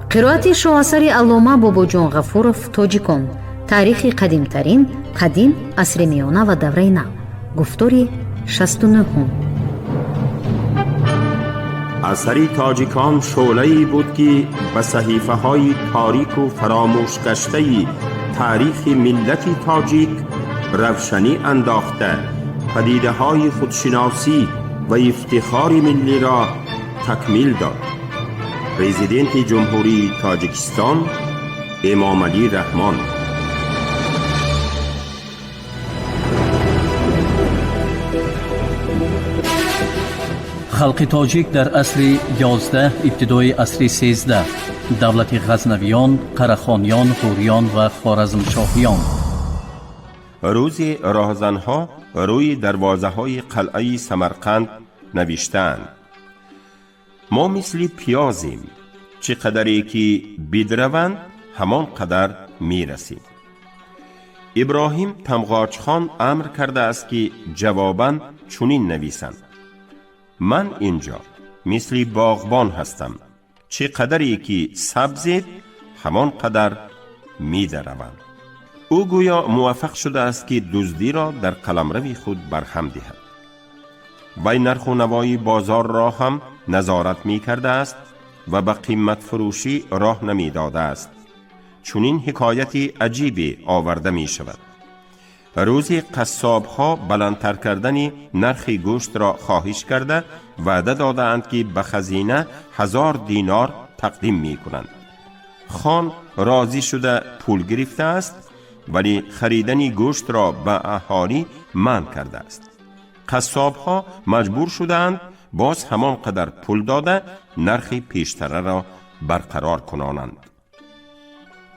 قرائت شاهاثر علامه باباجان غفورов توجیکان، تاریخ قدیمترین، قدیم، عصر میانه و دوره نو. گفتاری 69. اثر تاجیکان شعله‌ای بود که به صحیفه‌های تاریک و فراموش گشته تاریخ ملت تاجیک روشنی انداخته، پدیده‌های خودشناسی و افتخار ملی را تکمیل داد. پرزیدنت جمهوری تاجیکستان امام علی رحمان. خلق تاجیک در عصر 11 ابتدای عصر 13 دولت غزنویان، قره‌خانیان، غوریان و خوارزمشاهیان. روزی راهزنها روی دروازه‌های قلعه سمرقند نوشتند: ما مثل پیازیم، چه قدری که بدروند همان قدر میرسیم. ابراهیم تمغاج خان امر کرده است که جواباً چنین نویسند: من اینجا مثل باغبان هستم، چه قدری که سبزید همان قدر میدروند. او گویا موفق شده است که دزدی را در قلمرو خود برهم دهد. وی نرخ و نوای بازار را هم نظارت می کرده است و به قیمت فروشی راه نمی داده است. چنین حکایتی عجیبی آورده می شود. روزی قصاب ها بلندتر کردن نرخ گوشت را خواهش کرده وعده دادند که به خزینه 1000 دینار تقدیم می کنند. خان راضی شده پول گرفته است، ولی خریدن گوشت را به اهالی منع کرده است. قصاب ها مجبور شدند باز همان قدر پول داده نرخ پیشتره را برقرار کنانند.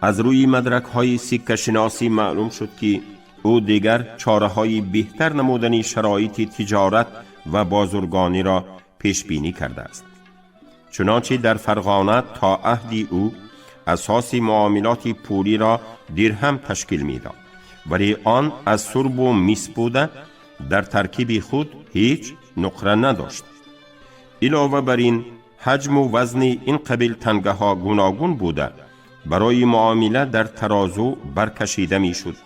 از روی مدرک های سکه شناسی معلوم شد که او دیگر چاره های بهتر نمودن شرایط تجارت و بازرگانی را پیش بینی کرده است. چنانچه در فرغانه تا عهد او اساس معاملات پولی را درهم تشکیل می‌داد، ولی آن از سرب و مس بوده در ترکیب خود هیچ نقره نداشت. علاوه بر این حجم و وزن این قبیل تنگه ها گوناگون بوده برای معامله در ترازو برکشیده می شد.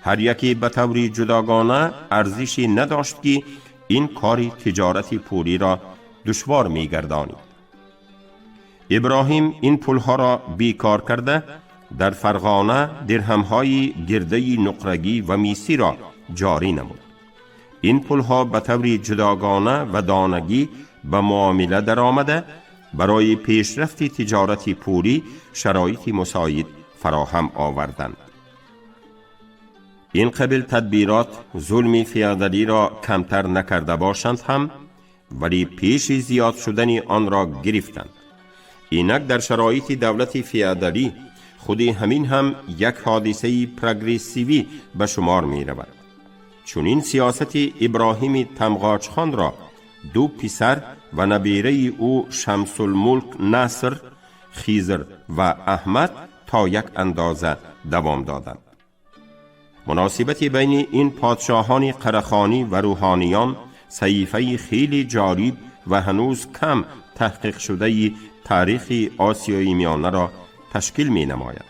هر یکی به طور جداگانه ارزشی نداشت که این کار تجارت پولی را دشوار می گردانید. ابراهیم این پولها را بیکار کرده در فرغانه درهم‌های گرده نقرگی و میسی را جاری نمود. این پولها به طور جداگانه و دانگی به معامله در آمده برای پیشرفت تجارت پولی شرایط مساعد فراهم آوردند. این قبیل تدبیرات ظلم فیادالی را کمتر نکرده باشند هم، ولی پیش زیاد شدن آن را گرفتند. اینک در شرایط دولت فیادالی خود همین هم یک حادثه پروگرسیوی به شمار می رود. چون این سیاست ابراهیم تمغاج خان را دو پسر و نبیره او شمس الملک نصر، خیزر و احمد تا یک اندازه دوام دادند. مناسبت بین این پادشاهان قره‌خانی و روحانیان صحیفه خیلی جالب و هنوز کم تحقیق شده تاریخ آسیای میانه را تشکیل می نماید.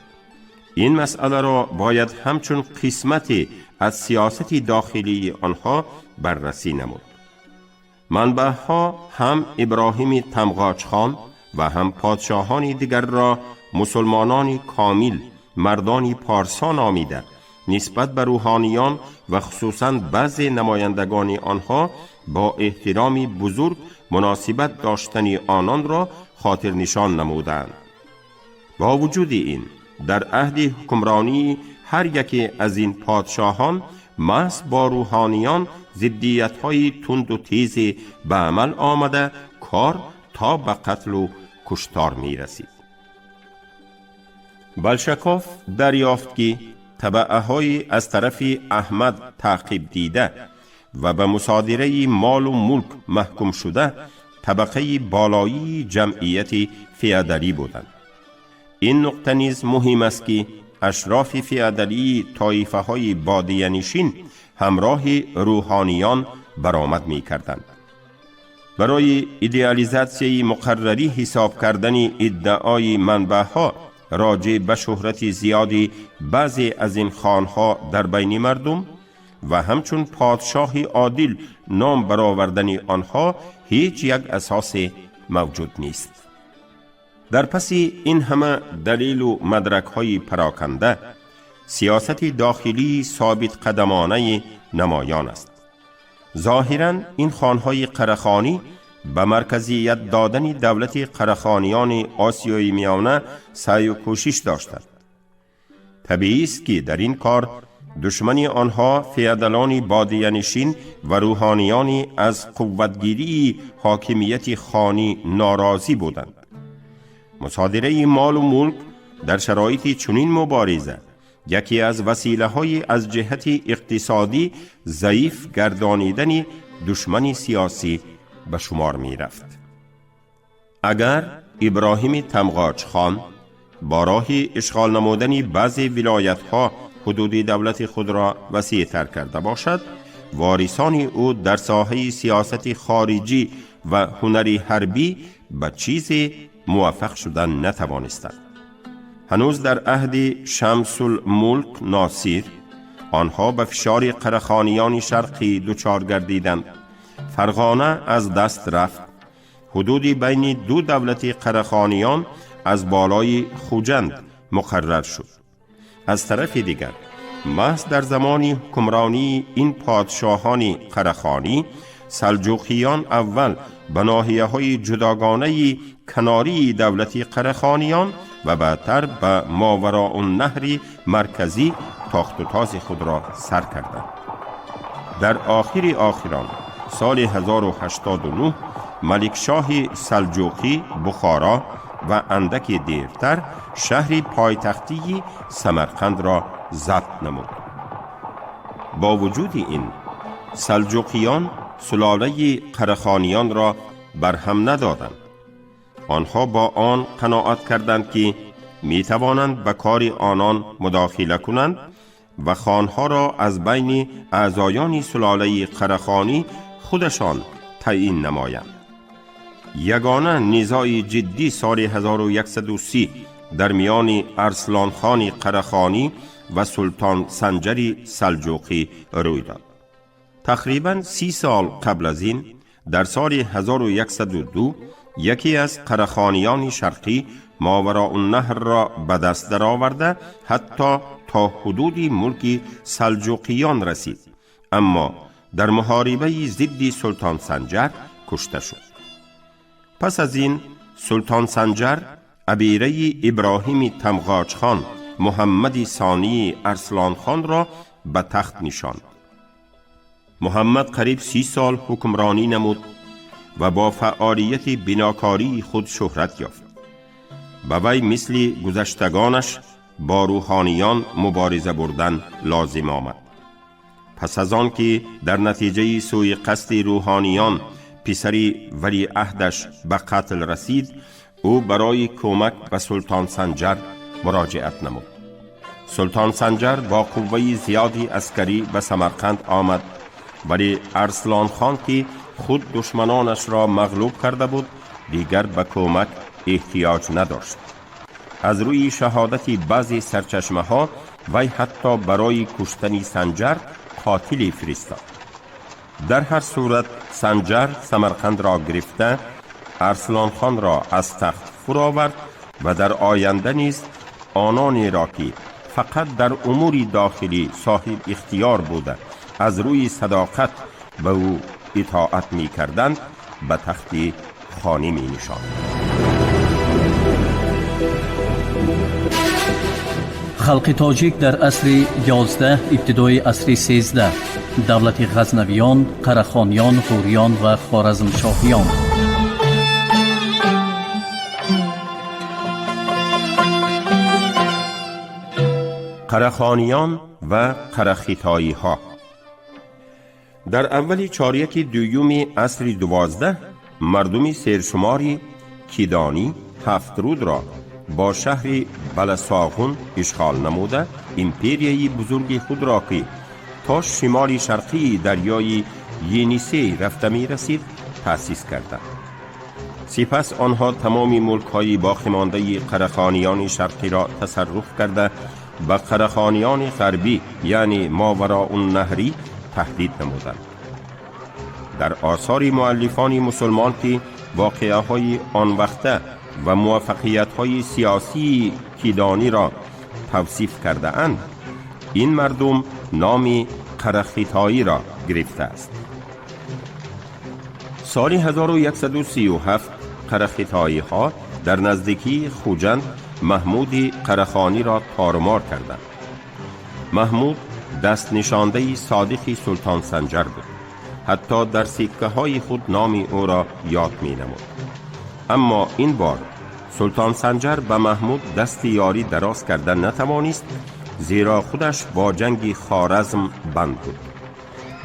این مسئله را باید همچون قسمتی از سیاست داخلی آنها بررسی نمود. منبع‌ها هم ابراهیم تمغاج خان و هم پادشاهان دیگر را مسلمانان کامل، مردان پارسا نامیده، نسبت به روحانیان و خصوصاً بعضی نمایندگان آنها با احترامی بزرگ مناسبت داشتن آنان را خاطر نشان نمودند. با وجود این در عهد حکمرانی هر یکی از این پادشاهان محض با روحانیان ضدیت‌های تند و تیز به عمل آمده کار تا به قتل و کشتار می رسید. بلشکوف دریافت که تبعه‌های از طرف احمد تعقیب دیده و به مصادره مال و ملک محکوم شده طبقه بالایی جمعیت فیادالی بودند. این نقطه نیز مهم است که اشراف فیادلی طایفه های بادیه نشین همراه روحانیان برآمد می کردند. برای ایدئالیزاسیون مقرری حساب کردن ادعای منبع‌ها راجع به شهرت زیادی بعضی از این خانها در بین مردم و همچون پادشاه عادل نام برآوردن آنها هیچ یک اساس موجود نیست. در پس این همه دلیل و مدرک های پراکنده، سیاست داخلی ثابت قدمانه نمایان است. ظاهراً این خانهای قرخانی به مرکزیت دادن دولت قرخانیان آسیای میانه سعی و کوشش داشتند. طبیعی است که در این کار دشمنی آنها فیادلان بادیه نشین و روحانیانی از قوتگیری حاکمیت خانی ناراضی بودند. مصادره مال و ملک در شرایط چنین مبارزه یکی از وسیله های از جهت اقتصادی ضعیف گردانیدن دشمنی سیاسی به شمار می رفت. اگر ابراهیم تمغاج خان با راه اشغال نمودن بعضی ولایت ها حدود دولت خود را وسیع تر کرده باشد، وارثان او در ساحه سیاست خارجی و هنری حربی به چیزی موفق شدن نتوانستند. هنوز در عهد شمس الملک ناصر آنها به فشار قرخانیان شرقی دچار گردیدند. فرغانه از دست رفت. حدود بین دو دولت قرخانیان از بالای خوجند مقرر شد. از طرف دیگر محض در زمان حکمرانی این پادشاهان قرخانی، سلجوقیان اول به ناحیه‌های جداگانه کناری دولت قرخانیان و بعدتر به ماوراء النهر مرکزی تاخت و تاز خود را سر کردند. در آخران سال 1089 ملکشاه سلجوقی بخارا و اندکی دیرتر شهر پایتختی سمرقند را ضبط نمود. با وجود این، سلجوقیان سلاله قرخانیان را برهم ندادند. آنها با آن قناعت کردند که می توانند به کار آنان مداخله کنند و خانها را از بین اعضایان سلاله قرخانی خودشان تعیین نمایند. یگانه نزاع جدی سال 1130 در میان ارسلان خان قرخانی و سلطان سنجر سلجوقی روی داد. تقریباً 30 سال قبل از این، در سال 1102 یکی از قرخانیان شرقی ماوراء النهر را به دست درآورده حتی تا حدود ملک سلجوقیان رسید، اما در محاربه ضد سلطان سنجر کشته شد. پس از این سلطان سنجر ابیره ابراهیم تمغاج خان محمد ثانی ارسلان خان را به تخت نشاند. محمد قریب 30 سال حکمرانی نمود و با فعالیت بناکاری خود شهرت یافت. به وی مثل گذشتگانش با روحانیان مبارزه بردن لازم آمد. پس از آن که در نتیجه سوء قصد روحانیان پسری ولیعهدش به قتل رسید، او برای کمک به سلطان سنجر مراجعت نمود. سلطان سنجر با قوه زیادی عسکری به سمرقند آمد، ولی ارسلان خان که خود دشمنانش را مغلوب کرده بود دیگر به کمک احتیاج نداشت. از روی شهادت بعضی سرچشمه ها وی حتی برای کشتن سنجر قاتلی فرستاد. در هر صورت سنجر سمرقند را گرفته ارسلان خان را از تخت فرآورد و در آینده نیز آنانی را که فقط در امور داخلی صاحب اختیار بوده از روی صداقت به او اطاعت می کردند به تخت خانی می نشاند. خلق تاجیک در عصر 11 ابتدای عصر 13 دولت غزنویان، قرخانیان، غوریان و خوارزمشاهیان. قرخانیان و قرخیتایی ها. در اول چاریک دوم عصر 12 مردم سرشماری کیدانی هفترود را با شهر بلساغون اشغال نموده امپریای بزرگ خود را که تا شمال شرقی دریای ینیسه رفته می رسید تأسیس کردند. سپس آنها تمام ملک‌های باقی مانده قرخانیان شرقی را تصرف کرده به قرخانیان غربی یعنی ماوراءالنهری تهدید نمودند. در آثار مؤلفان مسلمان که واقعه‌های آن وقته و موفقیت‌های سیاسی کیدانی را توصیف کرده اند، این مردم نام قرخیتایی را گرفته است. سال 1137 قرخیتایی ها در نزدیکی خوجند محمود قرخانی را تارمار کردند. محمود دست نشانده صادق سلطان سنجر بود. حتی در سکه های خود نام او را یاد می نمود. اما این بار سلطان سنجر به محمود دست یاری دراز کردن نتوانست، زیرا خودش با جنگ خوارزم بند بود.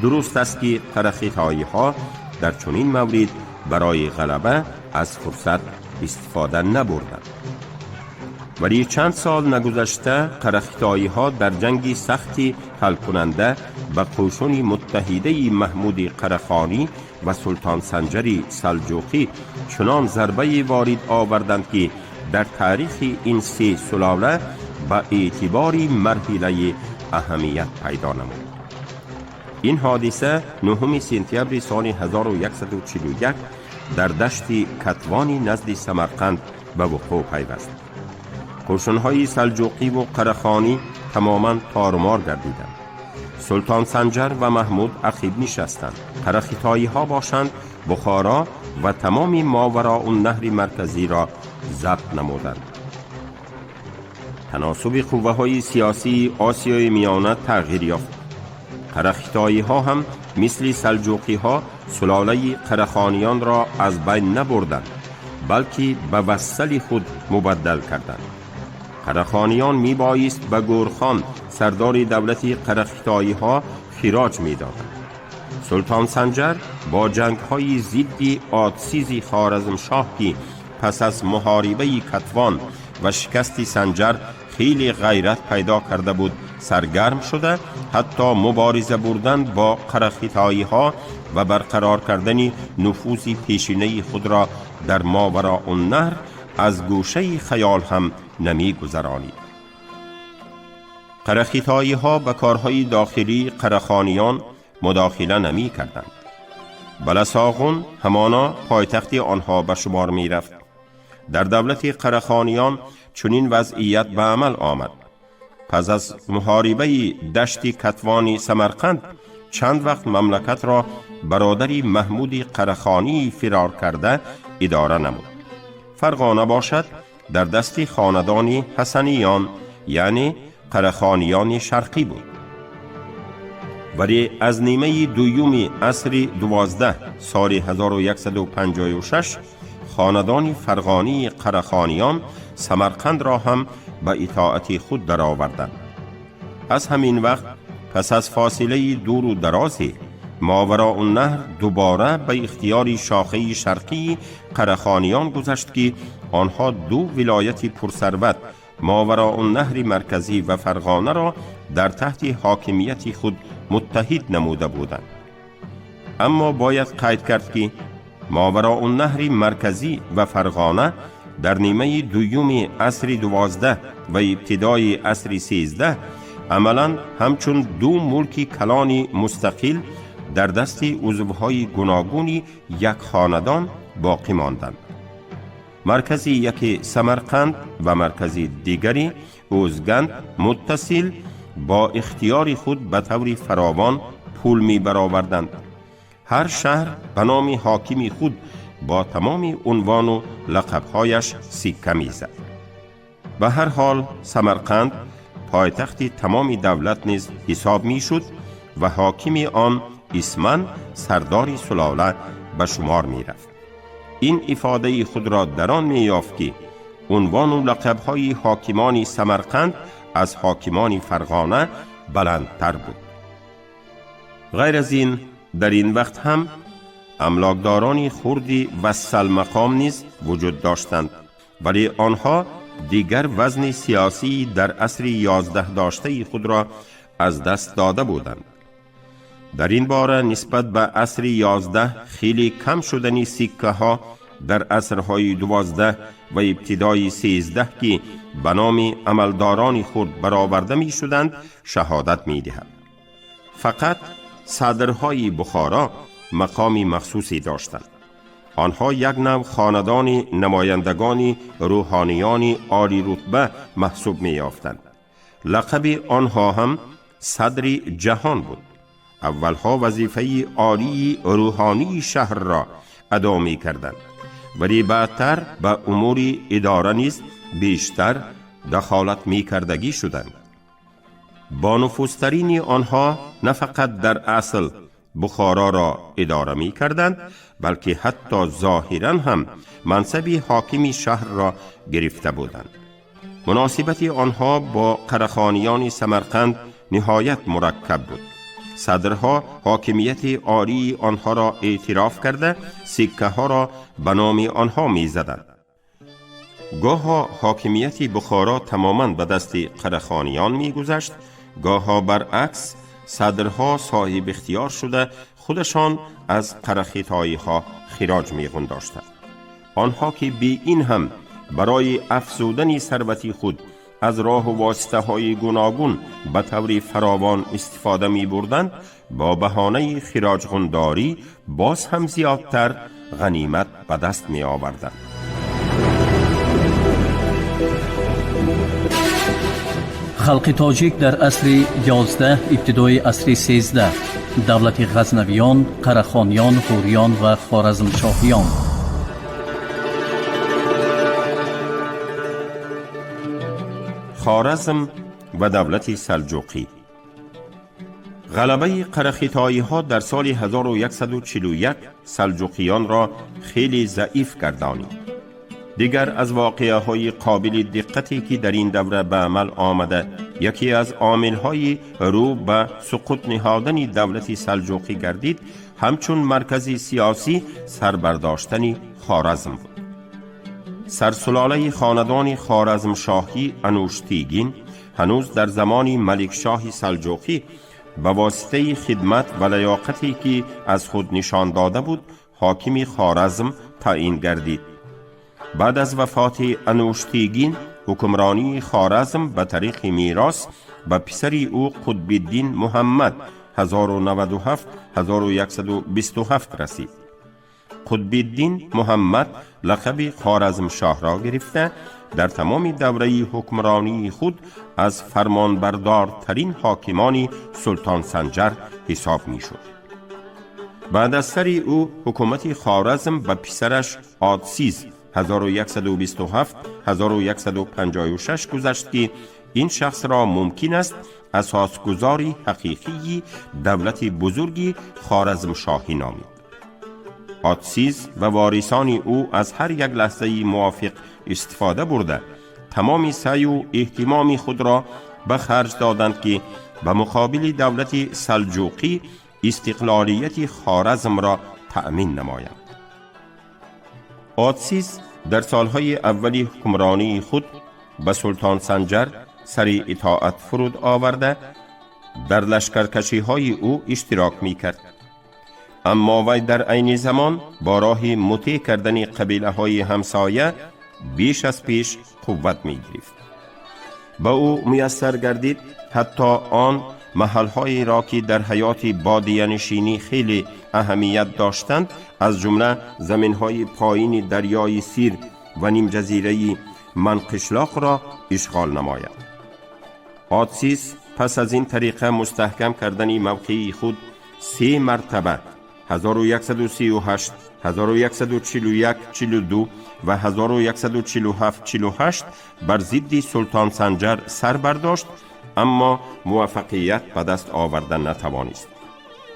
درست است که قرخیتایی ها در چنین مورد برای غلبه از فرصت استفاده نبردند. ولی چند سال نگذشته قرخیتایی ها در جنگ سختی حل کننده به قشون متحده محمود قرخانی و سلطان سنجر سلجوقی چنان ضربه وارد آوردند که در تاریخ این سه سلاله به اعتباری مرحله اهمیت پیدا نمود. این حادثه 9 سپتامبر سال 1141 در دشت کتوانی نزد سمرقند به وقوع پیوست. قشون‌های سلجوقی و قرخانی تماما تارمار گردیدند. سلطان سنجر و محمود عقب نشستند. قرخیتایی ها باشند بخارا و تمام ماوراءالنهر مرکزی را ضبط نمودند. تناسب قوه های سیاسی آسیای میانه تغییر یافت. قرخیتایی ها هم مثل سلجوقی ها سلاله قرخانیان را از بین نبردند، بلکه به وصل خود مبدل کردند. قرخانیان می بایست به گورخان سردار دولت قرخیتایی ها خراج می دادند. سلطان سنجر با جنگ های ضد آتسیز خوارزمشاه که پس از محاربه کتوان و شکست سنجر خیلی غیرت پیدا کرده بود سرگرم شده، حتی مبارزه بردن با قرخیتایی ها و برقرار کردن نفوذ پیشینه خود را در ماوراءالنهر از گوشه خیال هم نمی گذرانید. قرخیتایی ها به کارهای داخلی قرخانیان مداخله نمی کردند. بلساغون همانا پایتخت آنها به شمار می رفت. در دولت قرخانیان چنین وضعیت به عمل آمد. پس از محاربه دشت کتوان سمرقند چند وقت مملکت را برادری محمود قرخانی فرار کرده اداره نمود. فرقانه باشد در دست خاندان حسنیان یعنی قرخانیان شرقی بود. ولی از نیمه دوم عصر 12 سال 1156 خاندان فرغانی قرخانیان سمرقند را هم به اطاعت خود درآوردند. از همین وقت پس از فاصله دور و درازی ماوراءالنهر دوباره به اختیار شاخه شرقی قرخانیان گذشت که آنها دو ولایت پرثروت ماوراءالنهر مرکزی و فرغانه را در تحت حاکمیت خود متحد نموده بودند. اما باید قید کرد که ماوراءالنهر مرکزی و فرغانه در نیمه دوم عصر 12 و ابتدای عصر 13 عملاً همچون دو ملک کلان مستقل در دست عضوهای گوناگون یک خاندان باقی ماندند. مرکزی یکی سمرقند و مرکزی دیگری اوزگند متصل با اختیار خود به طور فراوان پول می برآوردند. هر شهر به نام حاکم خود با تمام عنوان و لقبهایش سکه می زد. به هر حال سمرقند پایتخت تمام دولت نیز حساب می شد و حاکم آن اسمن سردار سلاله به شمار می رفت. این افاده خود را در آن می یافت که عنوان و لقبهای حاکمان سمرقند از حاکمان فرغانه بلندتر بود. غیر از این در این وقت هم املاکداران خردی و سلمقام نیز وجود داشتند، ولی آنها دیگر وزن سیاسی در عصر 11 داشته خود را از دست داده بودند. در این باره نسبت به عصر 11 خیلی کم شدن سکه ها در عصرهای 12 و ابتدای 13 که به نام عملداران خود برآورده می شدند شهادت می دهد. فقط صدرهای بخارا مقام مخصوصی داشتند. آنها یک نوع خاندان نمایندگان روحانیان عالی رتبه محسوب می یافتند. لقب آنها هم صدر جهان بود. اولها وظیفه عالی روحانی شهر را ادا می کردند، ولی بعدتر به امور اداره نیز بیشتر دخالت می کردگی شدند. با نفوذترین آنها نه فقط در اصل بخارا را اداره می کردند، بلکه حتی ظاهرا هم منصب حاکم شهر را گرفته بودند. مناسبت آنها با قرخانیان سمرقند نهایت مرکب بود. صدرها حاکمیت عالی آنها را اعتراف کرده سکه ها را به نام آنها می زدند. گاه حاکمیت بخارا تماما به دست قرخانیان می گذشت، گاه برعکس صدرها صاحب اختیار شده خودشان از قرخیتایی ها خراج می گنداشتند. آنها که بی این هم برای افزودن ثروت خود از راه و واسطه های گوناگون به طور فراوان استفاده می بردند، با بهانه خراج غنداری باز هم زیادتر غنیمت به دست می آوردند. خلق تاجیک در عصر 11 ابتدای عصر 13 دولت غزنویان، قرخانیان، غوریان و خوارزمشاهیان. خوارزم و دولت سلجوقی. غلبه قرخیتایی ها در سال 1141 سلجوقیان را خیلی ضعیف گردانید. دیگر از واقعه های قابل دقتی که در این دوره به عمل آمده، یکی از عامل های رو به سقوط نهادن دولت سلجوقی گردید، همچون مرکزی سیاسی سربرداشتن خوارزم بود. سرسلاله خاندان خوارزمشاهی انوشتیگین هنوز در زمان ملکشاه سلجوقی به واسطه خدمت و لیاقتی که از خود نشان داده بود حاکم خوارزم تعیین گردید. بعد از وفات انوشتیگین حکمرانی خوارزم به طریق میراث به پسر او قطب الدین محمد 1097-1127 رسید. قطب الدین محمد لقب خوارزم شاه را گرفته در تمام دوره حکمرانی خود از فرمانبردارترین حاکمان سلطان سنجر حساب می شد. بعد از سر او حکومت خوارزم به پسرش آدسیز 1127-1156 گذشت که این شخص را ممکن است اساسگذاری حقیقی دولت بزرگی خوارزمشاهی نامید. آدسیز و وارثان او از هر یک لحظه موافق استفاده برده تمام سعی و اهتمام خود را به خرج دادند که به مقابل دولت سلجوقی استقلالیت خوارزم را تأمین نمایند. آدسیز در سالهای اولی حکمرانی خود به سلطان سنجر سر اطاعت فرود آورده در لشکرکشی های او اشتراک می کرد. اما وی در عین زمان با راه مطیع کردن قبیله های همسایه بیش از پیش قوت می گرفت. با او میسر گردید حتی آن محل‌هایی را که در حیات بادیه نشینی خیلی اهمیت داشتند، از جمله زمین‌های پایین دریای سیر و نیم جزیره منقشلاق را اشغال نماید. آدسیز پس از این طریقه مستحکم کردن موقعی خود 3 مرتبه 1138 1141 42 و 1147 48 بر ضد سلطان سنجر سر برداشت، اما موفقیت به دست آوردن نتوانست.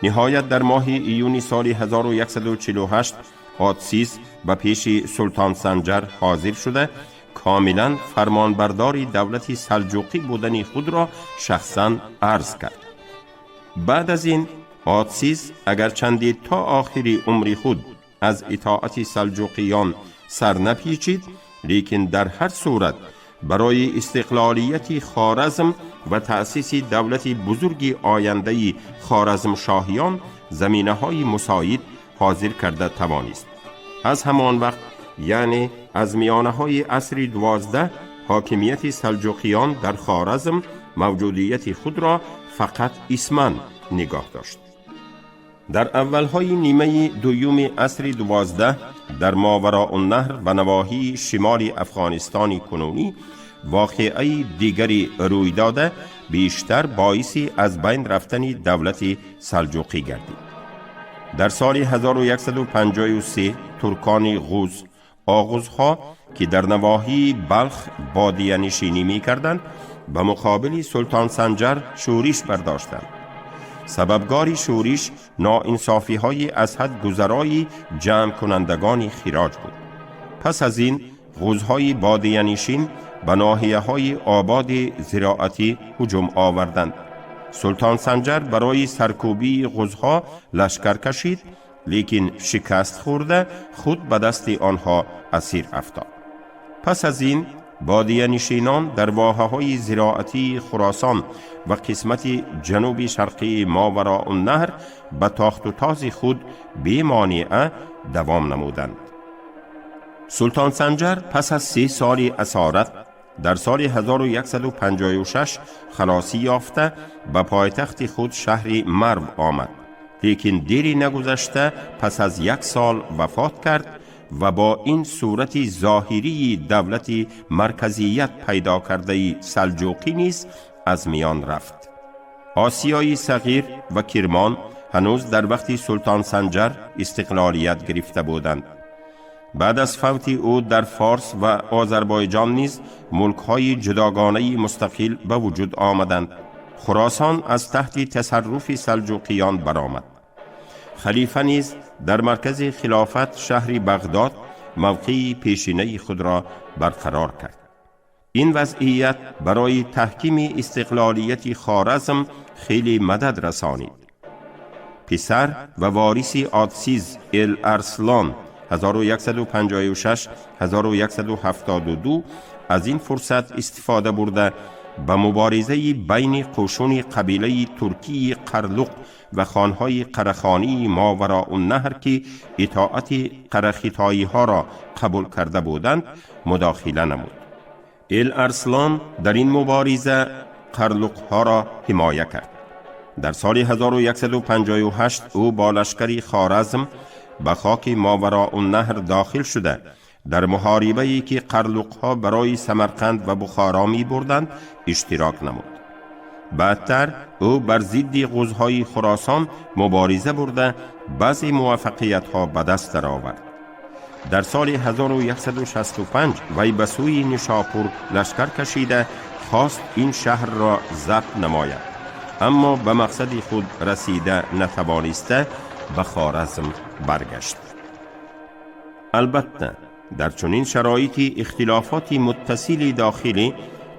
نهایت در ماه ایون سال 1148 آدسیز به پیش سلطان سنجر حاضر شده کاملا فرمانبردار دولت سلجوقی بودن خود را شخصا عرض کرد. بعد از این آدسیز اگر چندی تا آخری عمر خود از اطاعت سلجوقیان سر نپیچید، لیکن در هر صورت برای استقلالیت خوارزم و تأسیس دولت بزرگ آینده خوارزم شاهیان زمینه‌های مساعد حاضر کرده توانست. از همان وقت یعنی از میانه‌های عصر 12 حاکمیت سلجوقیان در خوارزم موجودیت خود را فقط اسماً نگاه داشت. در اولهای نیمه دوم عصر 12 در ماوراءالنهر و نواحی شمال افغانستان کنونی واقعه دیگری روی داده بیشتر باعث از بین رفتن دولت سلجوقی گردید. در سال 1153 ترکان غوز آغوزها که در نواحی بلخ بادیه نشینی می کردند به مقابل سلطان سنجر شورش برداشتند. سببگار شورش ناانصافی های از حد گذرای جمع کنندگان خراج بود. پس از این غوزهای بادیه نشین به ناحیه های آباد زراعتی هجوم آوردند. سلطان سنجر برای سرکوبی غوزها لشکر کشید، لیکن شکست خورده خود به دست آنها اسیر افتاد. پس از این بادیه نشینان در واحه‌های زراعتی خراسان و قسمت جنوب شرقی ماوراءالنهر به تاخت و تاز خود بی مانعه دوام نمودند. سلطان سنجر پس از 3 سال اسارت در سال 1156 خلاصی یافته به پایتخت خود شهر مرو آمد، لیکن دیری نگذشته پس از 1 سال وفات کرد و با این صورت ظاهری دولت مرکزیت پیدا کرده سلجوقی نیز از میان رفت. آسیای صغیر و کرمان هنوز در وقت سلطان سنجر استقلالیت گرفته بودند. بعد از فوت او در فارس و آذربایجان نیز ملک‌های جداگانه مستقل به وجود آمدند. خراسان از تحت تصرف سلجوقیان برآمد. خلیفه نیز در مرکز خلافت شهر بغداد موقع پیشینه خود را برقرار کرد. این وضعیت برای تحکیم استقلالیت خوارزم خیلی مدد رسانید. پسر و وارث آدسیز الارسلان 1156-1172 از این فرصت استفاده برده به مبارزه بین قشون قبیله ترکی قرلق و خانهای قرخانی ماوراءالنهر که اطاعت قرخیتایی ها را قبول کرده بودند مداخله نمود. الارسلان در این مبارزه قرلق ها را حمایه کرد. در سال 1158 او با لشکر خوارزم به خاک ماوراءالنهر داخل شده در محاربه‌ای که قرلق‌ها برای سمرقند و بخارا می بردند اشتراک نمود. بعدتر او بر ضد غوزهای خراسان مبارزه برده بعضی موفقیت‌ها به دست درآورد. در سال 1165 وی به سوی نیشاپور لشکر کشیده خواست این شهر را ضبط نماید، اما به مقصد خود رسیده نتوانسته به خوارزم برگشت. البته در چنین شرایطی اختلافات متصل داخلی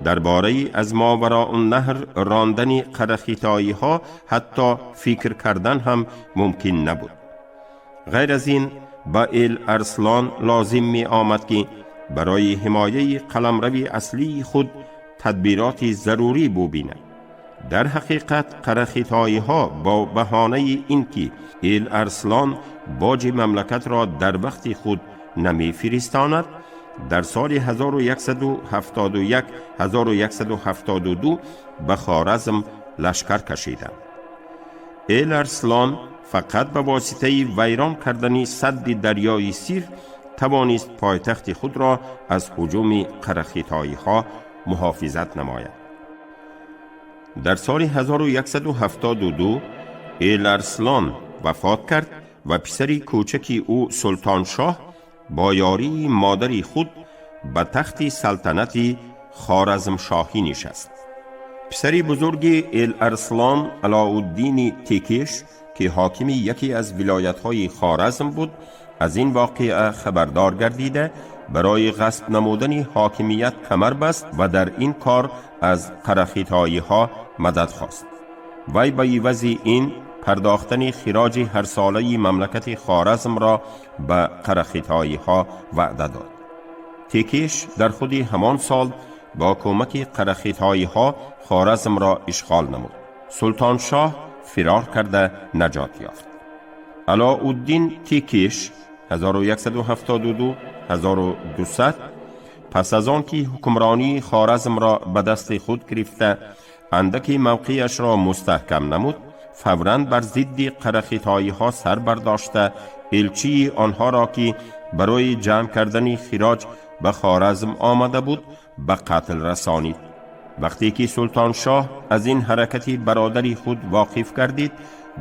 درباره از ماوراءالنهر راندن قرخیتایی ها حتی فکر کردن هم ممکن نبود. غیر از این با الارسلان لازم می آمد که برای حمایه قلمرو اصلی خود تدبیرات ضروری ببیند. در حقیقت قرخیتایی ها با بهانه اینکه الارسلان باج مملکت را در وقت خود نمی فرستاند در سال 1171-1172 به خوارزم لشکر کشیدند. الارسلان فقط به واسطه ویران کردن سد دریای سیر توانست پایتخت خود را از هجوم قرخیتایی ها محافظت نماید. در سال 1172 الارسلان وفات کرد و پسر کوچک او سلطان شاه با یاری مادر خود به تخت سلطنت خوارزم شاهی نشست. پسر بزرگ الارسلان علاءالدین تیکش که حاکم یکی از ولایت‌های خوارزم بود از این واقعه خبردار گردیده برای غصب نمودن حاکمیت کمر بست و در این کار از قرخیتایی ها مدد خواست. وی به عوض این پرداختن خراج هر ساله مملکت خوارزم را به قرخیتایی ها وعده داد. تیکش در خود همان سال با کمک قرخیتایی ها خوارزم را اشغال نمود. سلطان شاه فرار کرده نجات یافت. علاءالدین تیکیش 1172-1200 پس از آن که حکمرانی خوارزم را به دست خود گرفته اندکی موقعش را مستحکم نمود، فوراً بر ضد قرخیتایی ها سر برداشته الچی آنها را که برای جمع کردن خراج به خوارزم آمده بود به قتل رسانید. وقتی که سلطان شاه از این حرکت برادری خود واقف گردید،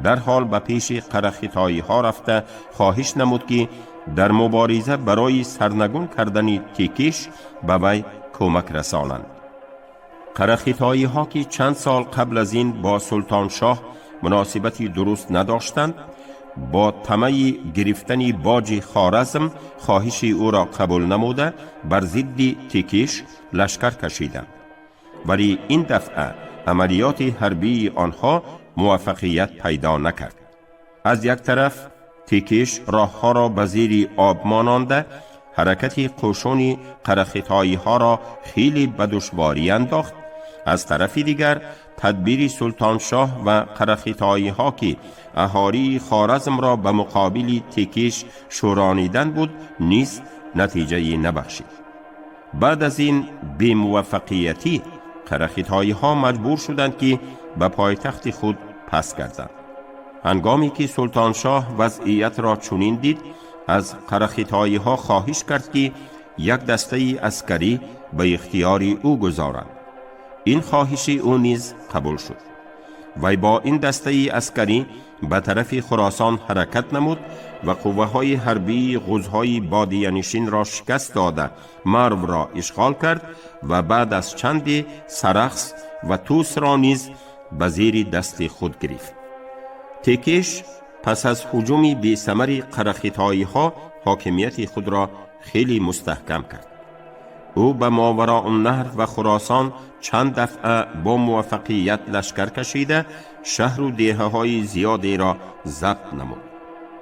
در حال به پیش قرخیتایی ها رفته خواهش نمود که در مبارزه برای سرنگون کردن تیکیش به وی کمک رسانند. قرخیتایی ها که چند سال قبل از این با سلطان شاه مناسبتی درست نداشتند، با طمع گرفتن باج خوارزم خواهش او را قبول نموده بر ضد تیکیش لشکر کشیدند، ولی این دفعه عملیات حربی آنها موفقیت پیدا نکرد. از یک طرف تیکیش راهها را به زیر آب ماننده حرکت قوشون قرخیتایی ها را خیلی به دشواری انداخت. از طرف دیگر تدبیر سلطان شاه و قرخیتایی ها که اهالی خوارزم را به مقابل تیکیش شورانیدن بود نیز نتیجه نبخشید. بعد از این بی‌موفقیتی قرخیتایی ها مجبور شدند که به پایتخت خود پس گردند. هنگامی که سلطان شاه وضعیت را چنین دید، از قرخیتایی ها خواهش کرد که یک دسته عسکری به اختیار او گذارند. این خواهش او نیز قبول شد. وی با این دسته عسکری به طرف خراسان حرکت نمود و قوه های حربی غوزهای بادیه‌نشین را شکست داده مرو را اشغال کرد و بعد از چند سرخس و توس را نیز به زیر دست خود گرفت. تیکیش پس از هجوم بی ثمر قرخیتایی ها حاکمیت خود را خیلی مستحکم کرد. او به ماوراء النهر و خراسان چند دفعه با موفقیت لشکر کشیده شهر و دیهه های زیادی را ضبط نمود.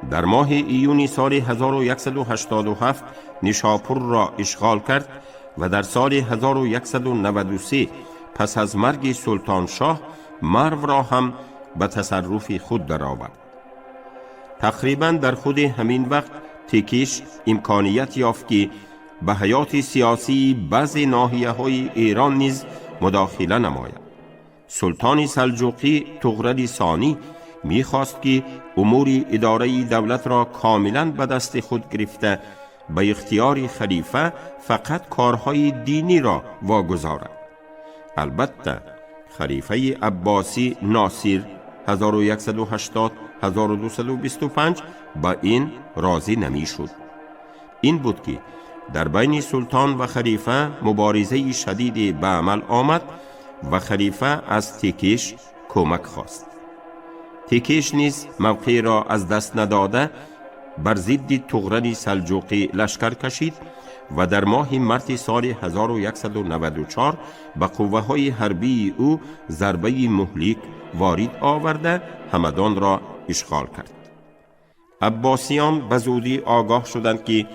در ماه ایون سال 1187 نیشاپور را اشغال کرد و در سال 1193 پس از مرگ سلطان شاه مرو را هم به تصرف خود درآورد. تقریبا در خود همین وقت تیکیش امکانیت یافت که به حیات سیاسی بعضی ناحیه های ایران نیز مداخله نماید. سلطان سلجوقی طغرل ثانی می‌خواست که امور اداره دولت را کاملا به دست خود گرفته به اختیار خلیفه فقط کارهای دینی را واگذارد. البته خلیفه عباسی ناصر 1180-1225 با این راضی نمی‌شد. این بود که در بین سلطان و خلیفه مبارزه شدید به عمل آمد و خلیفه از تیکیش کمک خواست. تیکیش نیز موقع را از دست نداده بر ضد طغرل سلجوقی لشکر کشید و در ماه مارس سال 1194 به قوه های حربی او ضربه مهلک وارد آورده همدان را اشغال کرد. عباسیان به زودی آگاه شدند که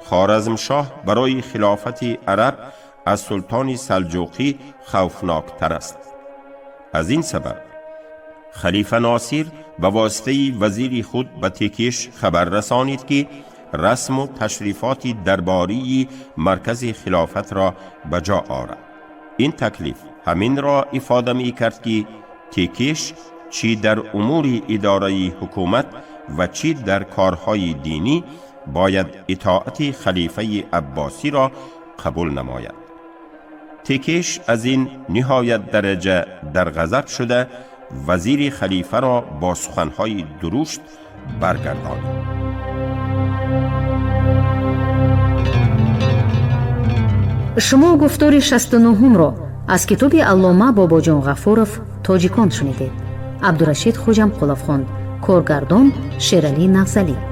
خوارزمشاه برای خلافت عرب از سلطان سلجوقی خوفناکتر است. از این سبب خلیفه ناصر به واسطه وزیر خود به تیکیش خبر رسانید که رسم و تشریفات درباری مرکز خلافت را به جا آورد. این تکلیف همین را افاده می کرد که تیکیش چی در امور اداره حکومت و چی در کارهای دینی باید اطاعت خلیفه عباسی را قبول نماید. تیکیش از این نهایت درجه در غضب شده وزیر خلیفه را با سخنهای درشت برگرداند. شما گفتار 69 را از کتاب علامه باباجان غفورов تاجیکان شنیدید. عبدالرشید خوجم قلافخان، کارگردان شیرالی نغزلی.